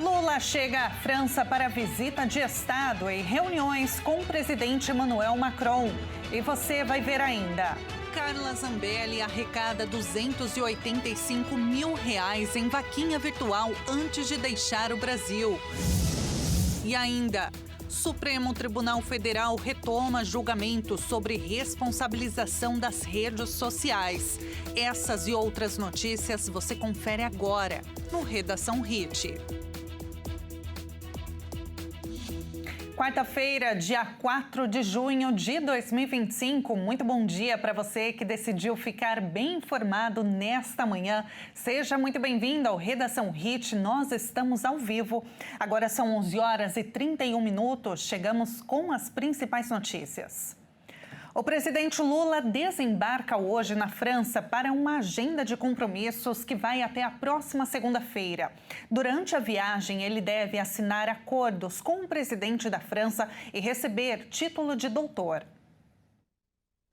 Lula chega à França para visita de Estado e reuniões com o presidente Emmanuel Macron. E você vai ver ainda. Carla Zambelli arrecada R$285 mil em vaquinha virtual antes de deixar o Brasil. E ainda, Supremo Tribunal Federal retoma julgamento sobre responsabilização das redes sociais. Essas e outras notícias você confere agora no Redação Hit. Quarta-feira, dia 4 de junho de 2025. Muito bom dia para você que decidiu ficar bem informado nesta manhã. Seja muito bem-vindo ao Redação Hit. Nós estamos ao vivo. Agora são 11 horas e 31 minutos. Chegamos com as principais notícias. O presidente Lula desembarca hoje na França para uma agenda de compromissos que vai até a próxima segunda-feira. Durante a viagem, ele deve assinar acordos com o presidente da França e receber título de doutor.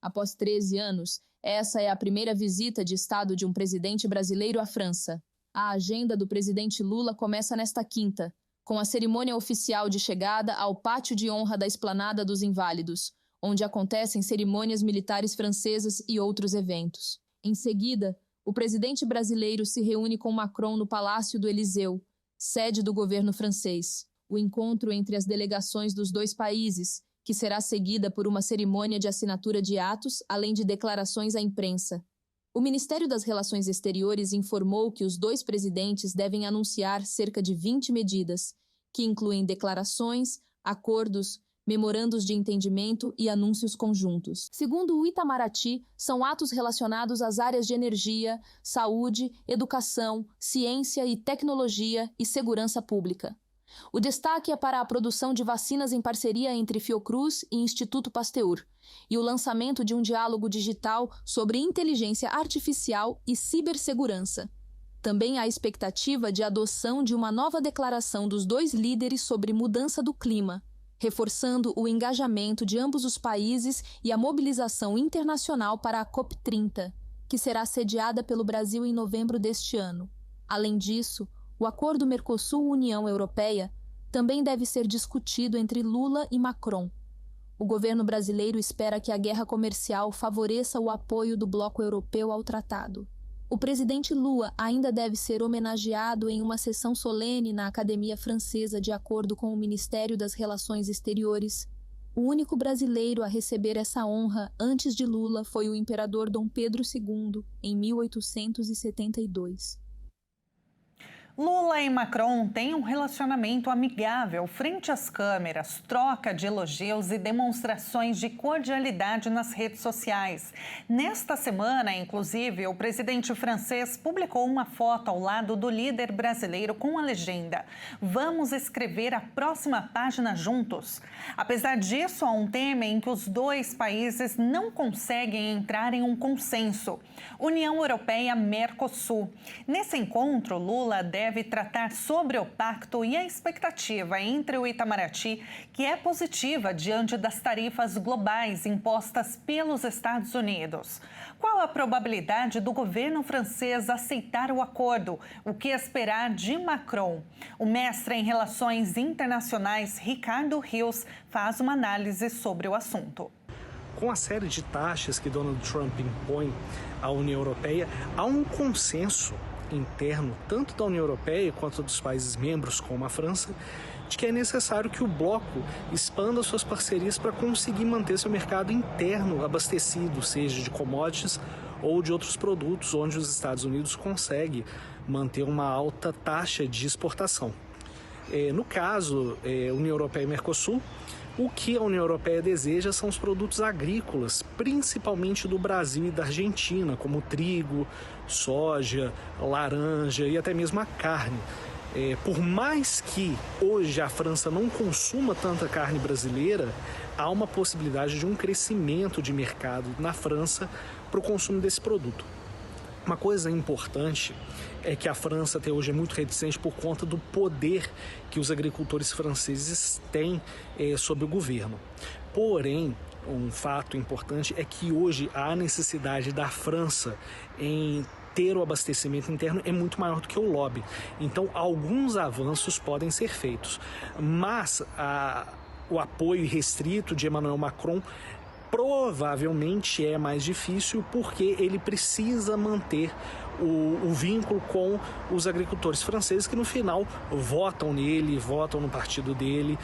Após 13 anos, essa é a primeira visita de Estado de um presidente brasileiro à França. A agenda do presidente Lula começa nesta quinta, com a cerimônia oficial de chegada ao Pátio de Honra da Esplanada dos Inválidos, onde acontecem cerimônias militares francesas e outros eventos. Em seguida, o presidente brasileiro se reúne com Macron no Palácio do Élysée, sede do governo francês. O encontro entre as delegações dos dois países, que será seguida por uma cerimônia de assinatura de atos, além de declarações à imprensa. O Ministério das Relações Exteriores informou que os dois presidentes devem anunciar cerca de 20 medidas, que incluem declarações, acordos, memorandos de entendimento e anúncios conjuntos. Segundo o Itamaraty, são atos relacionados às áreas de energia, saúde, educação, ciência e tecnologia e segurança pública. O destaque é para a produção de vacinas em parceria entre Fiocruz e Instituto Pasteur e o lançamento de um diálogo digital sobre inteligência artificial e cibersegurança. Também há expectativa de adoção de uma nova declaração dos dois líderes sobre mudança do clima, reforçando o engajamento de ambos os países e a mobilização internacional para a COP30, que será sediada pelo Brasil em novembro deste ano. Além disso, o acordo Mercosul-União Europeia também deve ser discutido entre Lula e Macron. O governo brasileiro espera que a guerra comercial favoreça o apoio do bloco europeu ao tratado. O presidente Lula ainda deve ser homenageado em uma sessão solene na Academia Francesa, de acordo com o Ministério das Relações Exteriores. O único brasileiro a receber essa honra antes de Lula foi o imperador Dom Pedro II, em 1872. Lula e Macron têm um relacionamento amigável frente às câmeras, troca de elogios e demonstrações de cordialidade nas redes sociais. Nesta semana, inclusive, o presidente francês publicou uma foto ao lado do líder brasileiro com a legenda: "Vamos escrever a próxima página juntos". Apesar disso, há um tema em que os dois países não conseguem entrar em um consenso: União Europeia-Mercosul. Nesse encontro, Lula deve tratar sobre o pacto e a expectativa entre o Itamaraty, que é positiva diante das tarifas globais impostas pelos Estados Unidos. Qual a probabilidade do governo francês aceitar o acordo? O que esperar de Macron? O mestre em Relações Internacionais, Ricardo Rios, faz uma análise sobre o assunto. Com a série de taxas que Donald Trump impõe à União Europeia, há um consenso interno, tanto da União Europeia quanto dos países membros, como a França, de que é necessário que o bloco expanda suas parcerias para conseguir manter seu mercado interno abastecido, seja de commodities ou de outros produtos, onde os Estados Unidos conseguem manter uma alta taxa de exportação. No caso, União Europeia e Mercosul, o que a União Europeia deseja são os produtos agrícolas, principalmente do Brasil e da Argentina, como trigo, soja, laranja e até mesmo a carne. Por mais que hoje a França não consuma tanta carne brasileira, há uma possibilidade de um crescimento de mercado na França para o consumo desse produto. Uma coisa importante é que a França até hoje é muito reticente por conta do poder que os agricultores franceses têm sobre o governo. Porém, um fato importante é que hoje a necessidade da França em ter o abastecimento interno é muito maior do que o lobby. Então, alguns avanços podem ser feitos, mas o apoio restrito de Emmanuel Macron provavelmente é mais difícil porque ele precisa manter o vínculo com os agricultores franceses que no final votam nele, votam no partido dele.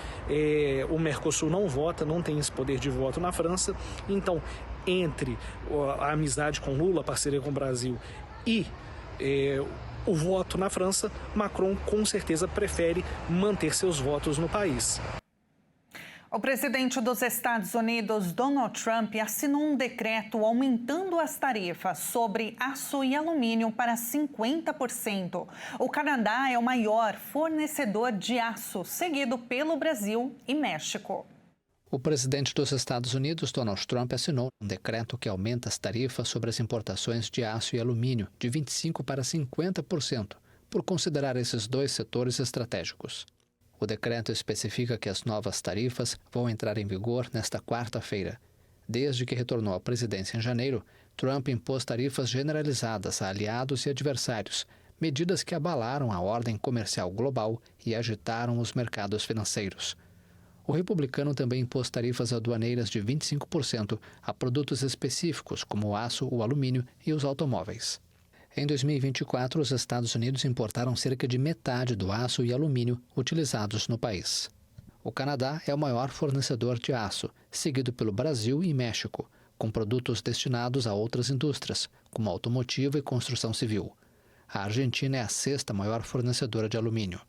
O Mercosul não vota, não tem esse poder de voto na França. Então, entre a amizade com Lula, a parceria com o Brasil e o voto na França, Macron com certeza prefere manter seus votos no país. O presidente dos Estados Unidos, Donald Trump, assinou um decreto aumentando as tarifas sobre aço e alumínio para 50%. O Canadá é o maior fornecedor de aço, seguido pelo Brasil e México. O presidente dos Estados Unidos, Donald Trump, assinou um decreto que aumenta as tarifas sobre as importações de aço e alumínio de 25% para 50%, por considerar esses dois setores estratégicos. O decreto especifica que as novas tarifas vão entrar em vigor nesta quarta-feira. Desde que retornou à presidência em janeiro, Trump impôs tarifas generalizadas a aliados e adversários, medidas que abalaram a ordem comercial global e agitaram os mercados financeiros. O republicano também impôs tarifas aduaneiras de 25% a produtos específicos como o aço, o alumínio e os automóveis. Em 2024, os Estados Unidos importaram cerca de metade do aço e alumínio utilizados no país. O Canadá é o maior fornecedor de aço, seguido pelo Brasil e México, com produtos destinados a outras indústrias, como automotiva e construção civil. A Argentina é a sexta maior fornecedora de alumínio.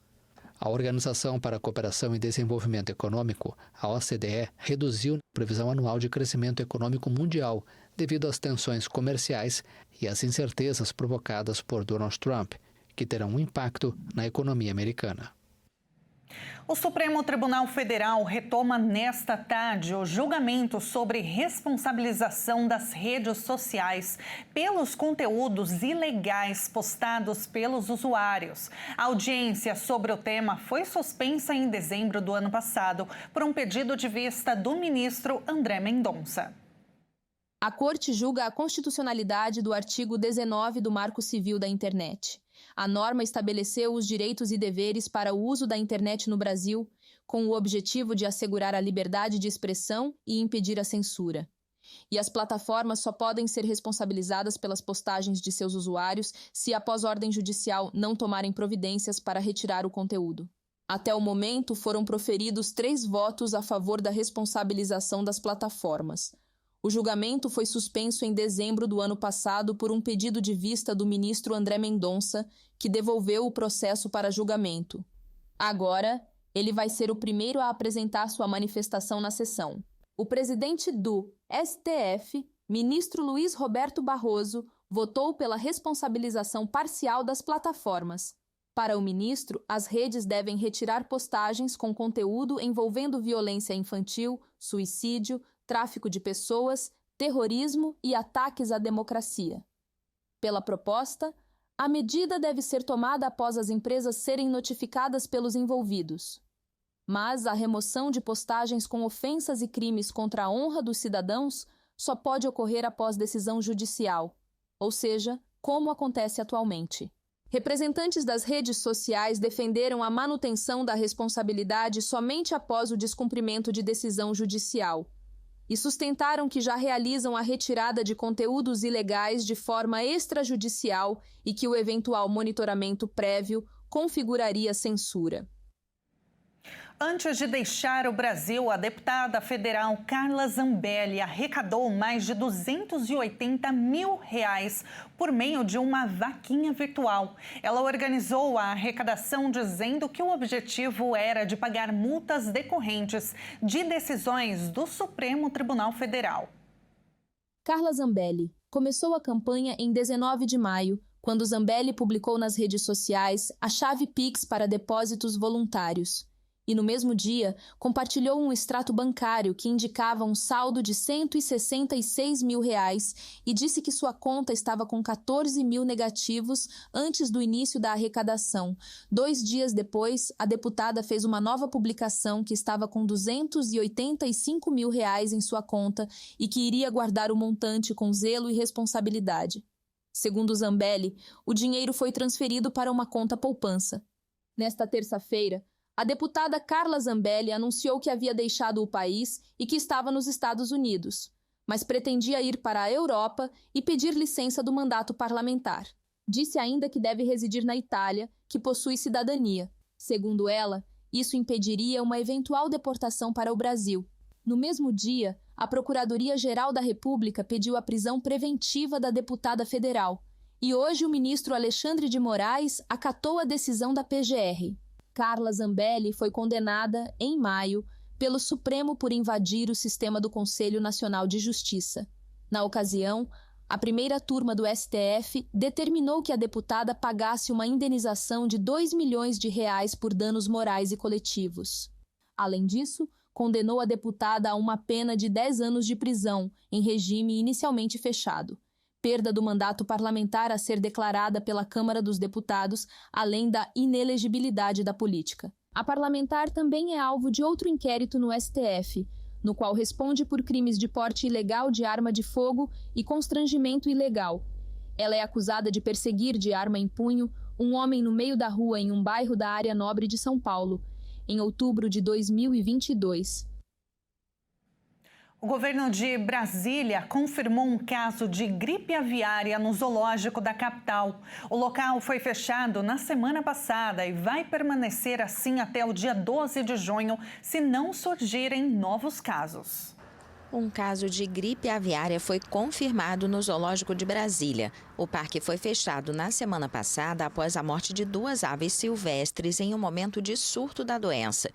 A Organização para a Cooperação e Desenvolvimento Econômico, a OCDE, reduziu a previsão anual de crescimento econômico mundial devido às tensões comerciais e às incertezas provocadas por Donald Trump, que terão um impacto na economia americana. O Supremo Tribunal Federal retoma nesta tarde o julgamento sobre responsabilização das redes sociais pelos conteúdos ilegais postados pelos usuários. A audiência sobre o tema foi suspensa em dezembro do ano passado por um pedido de vista do ministro André Mendonça. A Corte julga a constitucionalidade do artigo 19 do Marco Civil da Internet. A norma estabeleceu os direitos e deveres para o uso da internet no Brasil, com o objetivo de assegurar a liberdade de expressão e impedir a censura. E as plataformas só podem ser responsabilizadas pelas postagens de seus usuários se, após ordem judicial, não tomarem providências para retirar o conteúdo. Até o momento, foram proferidos 3 votos a favor da responsabilização das plataformas. O julgamento foi suspenso em dezembro do ano passado por um pedido de vista do ministro André Mendonça, que devolveu o processo para julgamento. Agora, ele vai ser o primeiro a apresentar sua manifestação na sessão. O presidente do STF, ministro Luiz Roberto Barroso, votou pela responsabilização parcial das plataformas. Para o ministro, as redes devem retirar postagens com conteúdo envolvendo violência infantil, suicídio, tráfico de pessoas, terrorismo e ataques à democracia. Pela proposta, a medida deve ser tomada após as empresas serem notificadas pelos envolvidos. Mas a remoção de postagens com ofensas e crimes contra a honra dos cidadãos só pode ocorrer após decisão judicial, ou seja, como acontece atualmente. Representantes das redes sociais defenderam a manutenção da responsabilidade somente após o descumprimento de decisão judicial e sustentaram que já realizam a retirada de conteúdos ilegais de forma extrajudicial e que o eventual monitoramento prévio configuraria censura. Antes de deixar o Brasil, a deputada federal Carla Zambelli arrecadou mais de R$280 mil por meio de uma vaquinha virtual. Ela organizou a arrecadação dizendo que o objetivo era de pagar multas decorrentes de decisões do Supremo Tribunal Federal. Carla Zambelli começou a campanha em 19 de maio, quando Zambelli publicou nas redes sociais a chave Pix para depósitos voluntários. E no mesmo dia, compartilhou um extrato bancário que indicava um saldo de R$166 mil e disse que sua conta estava com 14 mil negativos antes do início da arrecadação. 2 dias depois, a deputada fez uma nova publicação que estava com R$285 mil em sua conta e que iria guardar o montante com zelo e responsabilidade. Segundo Zambelli, o dinheiro foi transferido para uma conta poupança. Nesta terça-feira, a deputada Carla Zambelli anunciou que havia deixado o país e que estava nos Estados Unidos, mas pretendia ir para a Europa e pedir licença do mandato parlamentar. Disse ainda que deve residir na Itália, que possui cidadania. Segundo ela, isso impediria uma eventual deportação para o Brasil. No mesmo dia, a Procuradoria-Geral da República pediu a prisão preventiva da deputada federal. E hoje o ministro Alexandre de Moraes acatou a decisão da PGR. Carla Zambelli foi condenada, em maio, pelo Supremo por invadir o sistema do Conselho Nacional de Justiça. Na ocasião, a primeira turma do STF determinou que a deputada pagasse uma indenização de R$2 milhões por danos morais e coletivos. Além disso, condenou a deputada a uma pena de 10 anos de prisão, em regime inicialmente fechado, perda do mandato parlamentar a ser declarada pela Câmara dos Deputados, além da inelegibilidade da política. A parlamentar também é alvo de outro inquérito no STF, no qual responde por crimes de porte ilegal de arma de fogo e constrangimento ilegal. Ela é acusada de perseguir de arma em punho um homem no meio da rua em um bairro da área nobre de São Paulo, em outubro de 2022. O governo de Brasília confirmou um caso de gripe aviária no zoológico da capital. O local foi fechado na semana passada e vai permanecer assim até o dia 12 de junho, se não surgirem novos casos. Um caso de gripe aviária foi confirmado no Zoológico de Brasília. O parque foi fechado na semana passada após a morte de 2 aves silvestres em um momento de surto da doença.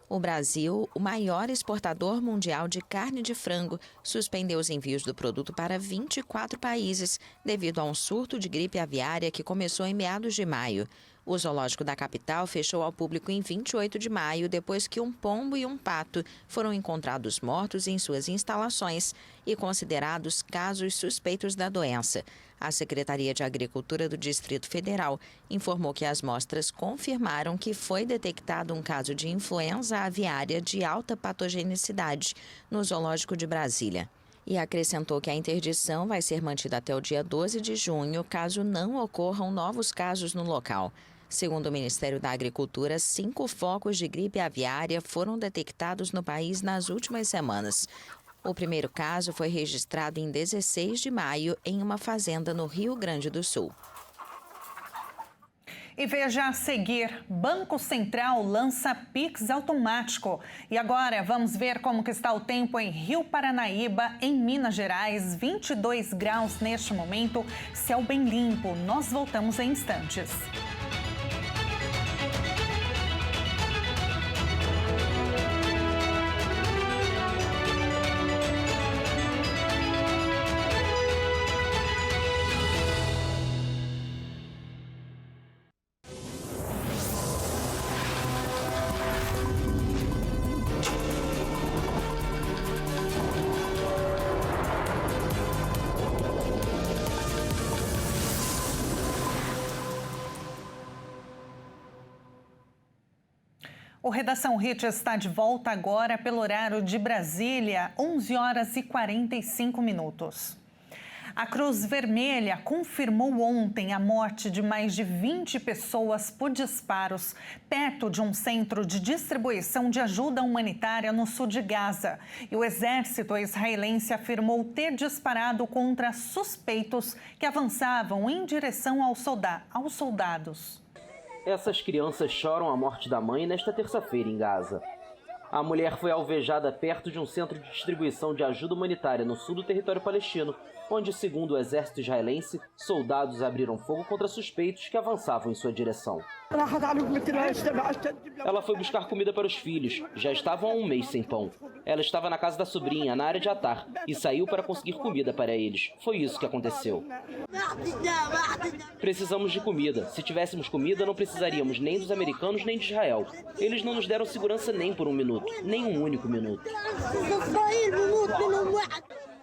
O Brasil, o maior exportador mundial de carne de frango, suspendeu os envios do produto para 24 países devido a um surto de gripe aviária que começou em meados de maio. O zoológico da capital fechou ao público em 28 de maio, depois que um pombo e um pato foram encontrados mortos em suas instalações e considerados casos suspeitos da doença. A Secretaria de Agricultura do Distrito Federal informou que as amostras confirmaram que foi detectado um caso de influenza aviária de alta patogenicidade no Zoológico de Brasília. E acrescentou que a interdição vai ser mantida até o dia 12 de junho, caso não ocorram novos casos no local. Segundo o Ministério da Agricultura, 5 focos de gripe aviária foram detectados no país nas últimas semanas. O primeiro caso foi registrado em 16 de maio em uma fazenda no Rio Grande do Sul. E veja a seguir, Banco Central lança Pix automático. E agora vamos ver como que está o tempo em Rio Paranaíba, em Minas Gerais, 22 graus neste momento, céu bem limpo. Nós voltamos em instantes. O Redação Hit está de volta agora pelo horário de Brasília, 11 horas e 45 minutos. A Cruz Vermelha confirmou ontem a morte de mais de 20 pessoas por disparos perto de um centro de distribuição de ajuda humanitária no sul de Gaza. E o exército israelense afirmou ter disparado contra suspeitos que avançavam em direção aos soldados. Essas crianças choram a morte da mãe nesta terça-feira em Gaza. A mulher foi alvejada perto de um centro de distribuição de ajuda humanitária no sul do território palestino onde, segundo o exército israelense, soldados abriram fogo contra suspeitos que avançavam em sua direção. Ela foi buscar comida para os filhos, já estavam há um mês sem pão. Ela estava na casa da sobrinha, na área de Atar, e saiu para conseguir comida para eles. Foi isso que aconteceu. Precisamos de comida. Se tivéssemos comida, não precisaríamos nem dos americanos nem de Israel. Eles não nos deram segurança nem por um minuto, nem um único minuto.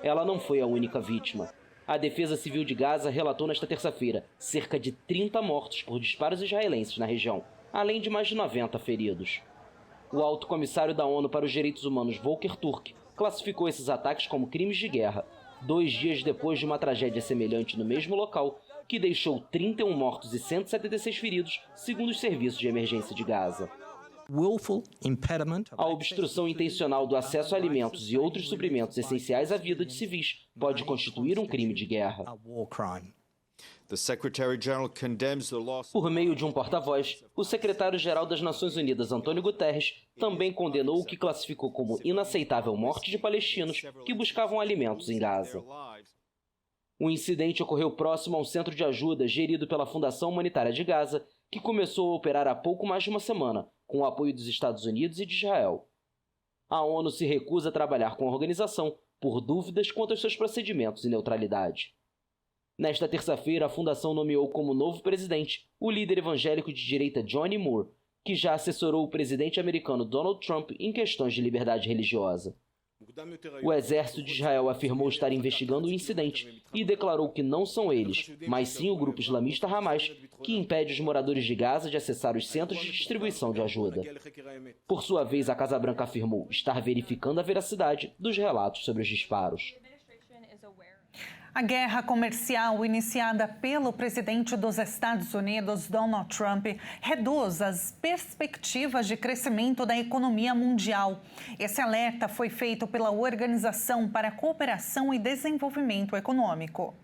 Ela não foi a única vítima. A Defesa Civil de Gaza relatou nesta terça-feira cerca de 30 mortos por disparos israelenses na região, além de mais de 90 feridos. O alto comissário da ONU para os Direitos Humanos, Volker Turk, classificou esses ataques como crimes de guerra, 2 dias depois de uma tragédia semelhante no mesmo local, que deixou 31 mortos e 176 feridos, segundo os serviços de emergência de Gaza. A obstrução intencional do acesso a alimentos e outros suprimentos essenciais à vida de civis pode constituir um crime de guerra. Por meio de um porta-voz, o secretário-geral das Nações Unidas, Antônio Guterres, também condenou o que classificou como inaceitável morte de palestinos que buscavam alimentos em Gaza. O incidente ocorreu próximo a um centro de ajuda gerido pela Fundação Humanitária de Gaza, que começou a operar há pouco mais de uma semana, com o apoio dos Estados Unidos e de Israel. A ONU se recusa a trabalhar com a organização por dúvidas quanto aos seus procedimentos e neutralidade. Nesta terça-feira, a fundação nomeou como novo presidente o líder evangélico de direita Johnny Moore, que já assessorou o presidente americano Donald Trump em questões de liberdade religiosa. O exército de Israel afirmou estar investigando o incidente e declarou que não são eles, mas sim o grupo islamista Hamas, que impede os moradores de Gaza de acessar os centros de distribuição de ajuda. Por sua vez, a Casa Branca afirmou estar verificando a veracidade dos relatos sobre os disparos. A guerra comercial iniciada pelo presidente dos Estados Unidos, Donald Trump, reduz as perspectivas de crescimento da economia mundial. Esse alerta foi feito pela Organização para a Cooperação e Desenvolvimento Econômico.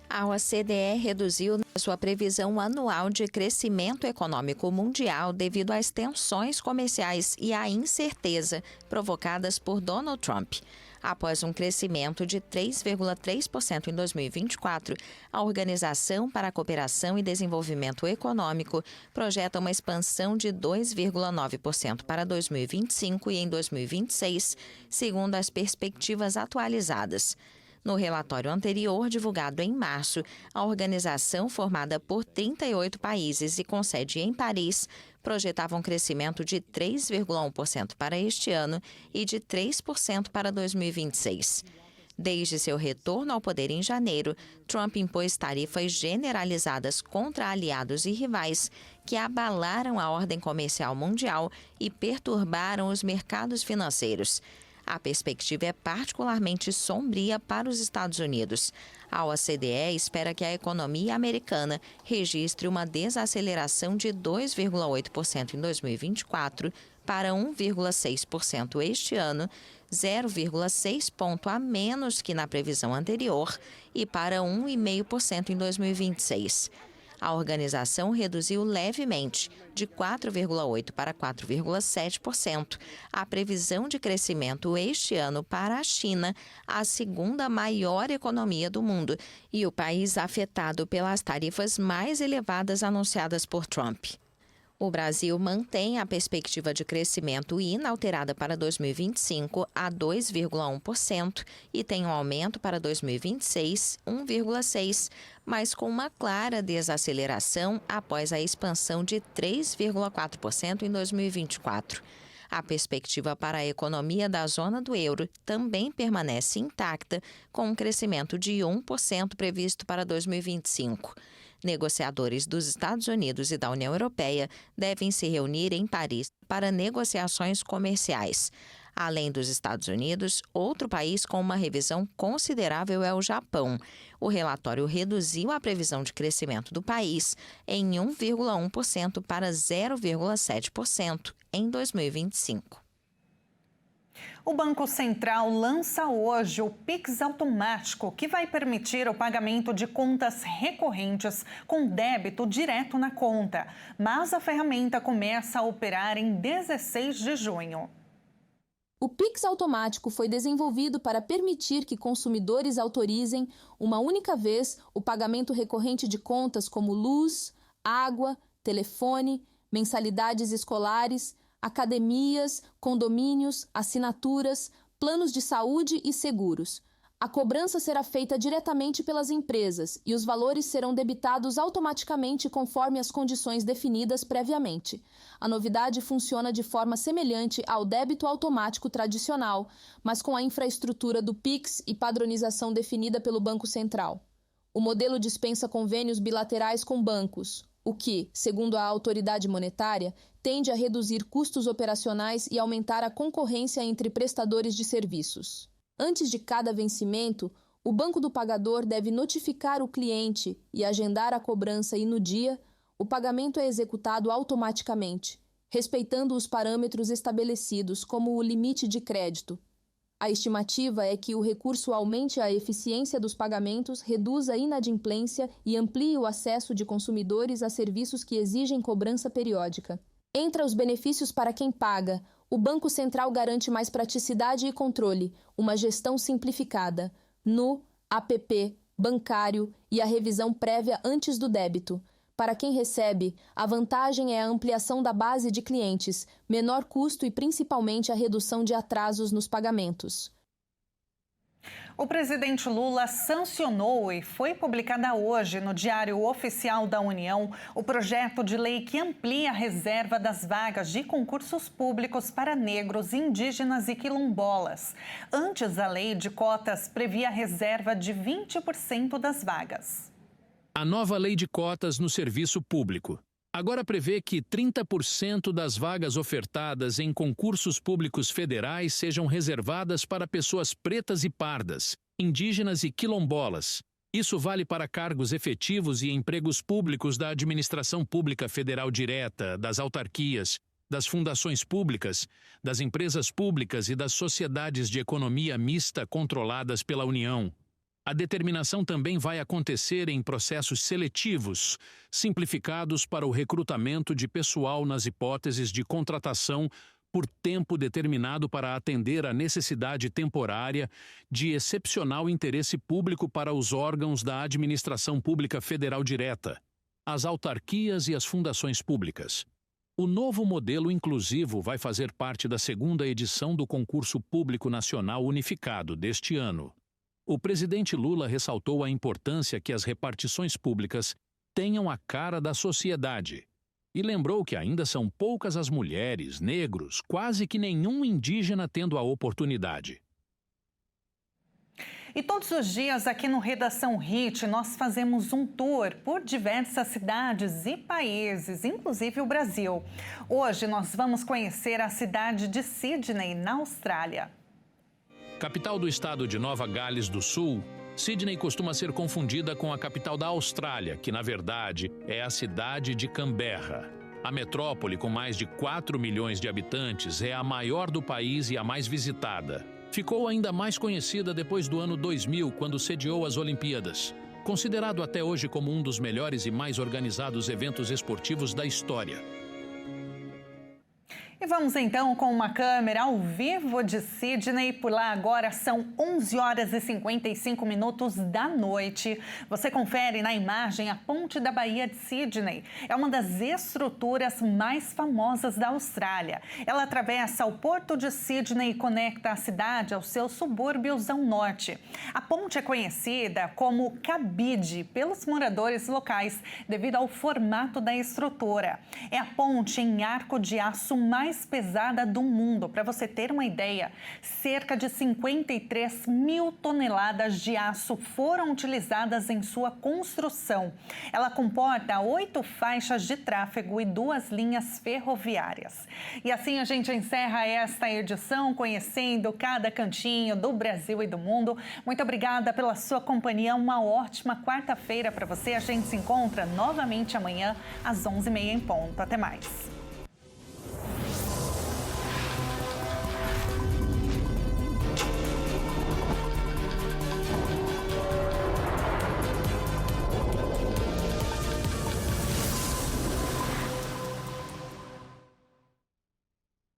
A OCDE reduziu sua previsão anual de crescimento econômico mundial devido às tensões comerciais e à incerteza provocadas por Donald Trump. Após um crescimento de 3,3% em 2024, a Organização para a Cooperação e Desenvolvimento Econômico projeta uma expansão de 2,9% para 2025 e em 2026, segundo as perspectivas atualizadas. No relatório anterior, divulgado em março, a organização, formada por 38 países e com sede em Paris, projetava um crescimento de 3,1% para este ano e de 3% para 2026. Desde seu retorno ao poder em janeiro, Trump impôs tarifas generalizadas contra aliados e rivais que abalaram a ordem comercial mundial e perturbaram os mercados financeiros. A perspectiva é particularmente sombria para os Estados Unidos. A OCDE espera que a economia americana registre uma desaceleração de 2,8% em 2024 para 1,6% este ano, 0,6 ponto a menos que na previsão anterior, e para 1,5% em 2026. A organização reduziu levemente, de 4,8% para 4,7%, a previsão de crescimento este ano para a China, a segunda maior economia do mundo, e o país afetado pelas tarifas mais elevadas anunciadas por Trump. O Brasil mantém a perspectiva de crescimento inalterada para 2025 a 2,1% e tem um aumento para 2026, 1,6%, mas com uma clara desaceleração após a expansão de 3,4% em 2024. A perspectiva para a economia da zona do euro também permanece intacta, com um crescimento de 1% previsto para 2025. Negociadores dos Estados Unidos e da União Europeia devem se reunir em Paris para negociações comerciais. Além dos Estados Unidos, outro país com uma revisão considerável é o Japão. O relatório reduziu a previsão de crescimento do país em 1,1% para 0,7% em 2025. O Banco Central lança hoje o Pix automático, que vai permitir o pagamento de contas recorrentes com débito direto na conta. Mas a ferramenta começa a operar em 16 de junho. O Pix automático foi desenvolvido para permitir que consumidores autorizem, uma única vez, o pagamento recorrente de contas como luz, água, telefone, mensalidades escolares, academias, condomínios, assinaturas, planos de saúde e seguros. A cobrança será feita diretamente pelas empresas e os valores serão debitados automaticamente conforme as condições definidas previamente. A novidade funciona de forma semelhante ao débito automático tradicional, mas com a infraestrutura do Pix e padronização definida pelo Banco Central. O modelo dispensa convênios bilaterais com bancos, o que, segundo a autoridade monetária, tende a reduzir custos operacionais e aumentar a concorrência entre prestadores de serviços. Antes de cada vencimento, o banco do pagador deve notificar o cliente e agendar a cobrança e, no dia, o pagamento é executado automaticamente, respeitando os parâmetros estabelecidos, como o limite de crédito. A estimativa é que o recurso aumente a eficiência dos pagamentos, reduza a inadimplência e amplie o acesso de consumidores a serviços que exigem cobrança periódica. Entre os benefícios para quem paga, o Banco Central garante mais praticidade e controle, uma gestão simplificada, no app bancário e a revisão prévia antes do débito. Para quem recebe, a vantagem é a ampliação da base de clientes, menor custo e principalmente a redução de atrasos nos pagamentos. O presidente Lula sancionou e foi publicada hoje no Diário Oficial da União o projeto de lei que amplia a reserva das vagas de concursos públicos para negros, indígenas e quilombolas. Antes, a lei de cotas previa a reserva de 20% das vagas. A nova lei de cotas no serviço público agora prevê que 30% das vagas ofertadas em concursos públicos federais sejam reservadas para pessoas pretas e pardas, indígenas e quilombolas. Isso vale para cargos efetivos e empregos públicos da administração pública federal direta, das autarquias, das fundações públicas, das empresas públicas e das sociedades de economia mista controladas pela União. A determinação também vai acontecer em processos seletivos, simplificados para o recrutamento de pessoal nas hipóteses de contratação por tempo determinado para atender à necessidade temporária de excepcional interesse público para os órgãos da administração pública federal direta, as autarquias e as fundações públicas. O novo modelo inclusivo vai fazer parte da segunda edição do Concurso Público Nacional Unificado deste ano. O presidente Lula ressaltou a importância que as repartições públicas tenham a cara da sociedade e lembrou que ainda são poucas as mulheres, negros, quase que nenhum indígena tendo a oportunidade. E todos os dias aqui no Redação HIT nós fazemos um tour por diversas cidades e países, inclusive o Brasil. Hoje nós vamos conhecer a cidade de Sydney, na Austrália. Capital do estado de Nova Gales do Sul, Sydney costuma ser confundida com a capital da Austrália, que na verdade é a cidade de Canberra. A metrópole, com mais de 4 milhões de habitantes, é a maior do país e a mais visitada. Ficou ainda mais conhecida depois do ano 2000, quando sediou as Olimpíadas. Considerado até hoje como um dos melhores e mais organizados eventos esportivos da história. E vamos então com uma câmera ao vivo de Sydney. Por lá agora são 11 horas e 55 minutos da noite. Você confere na imagem a Ponte da Baía de Sydney. É uma das estruturas mais famosas da Austrália. Ela atravessa o porto de Sydney e conecta a cidade aos seus subúrbios ao norte. A ponte é conhecida como cabide pelos moradores locais devido ao formato da estrutura. É a ponte em arco de aço mais pesada do mundo. Para você ter uma ideia, cerca de 53 mil toneladas de aço foram utilizadas em sua construção. Ela comporta 8 faixas de tráfego e 2 linhas ferroviárias. E assim a gente encerra esta edição conhecendo cada cantinho do Brasil e do mundo. Muito obrigada pela sua companhia. Uma ótima quarta-feira para você. A gente se encontra novamente amanhã às 11h30 em ponto. Até mais.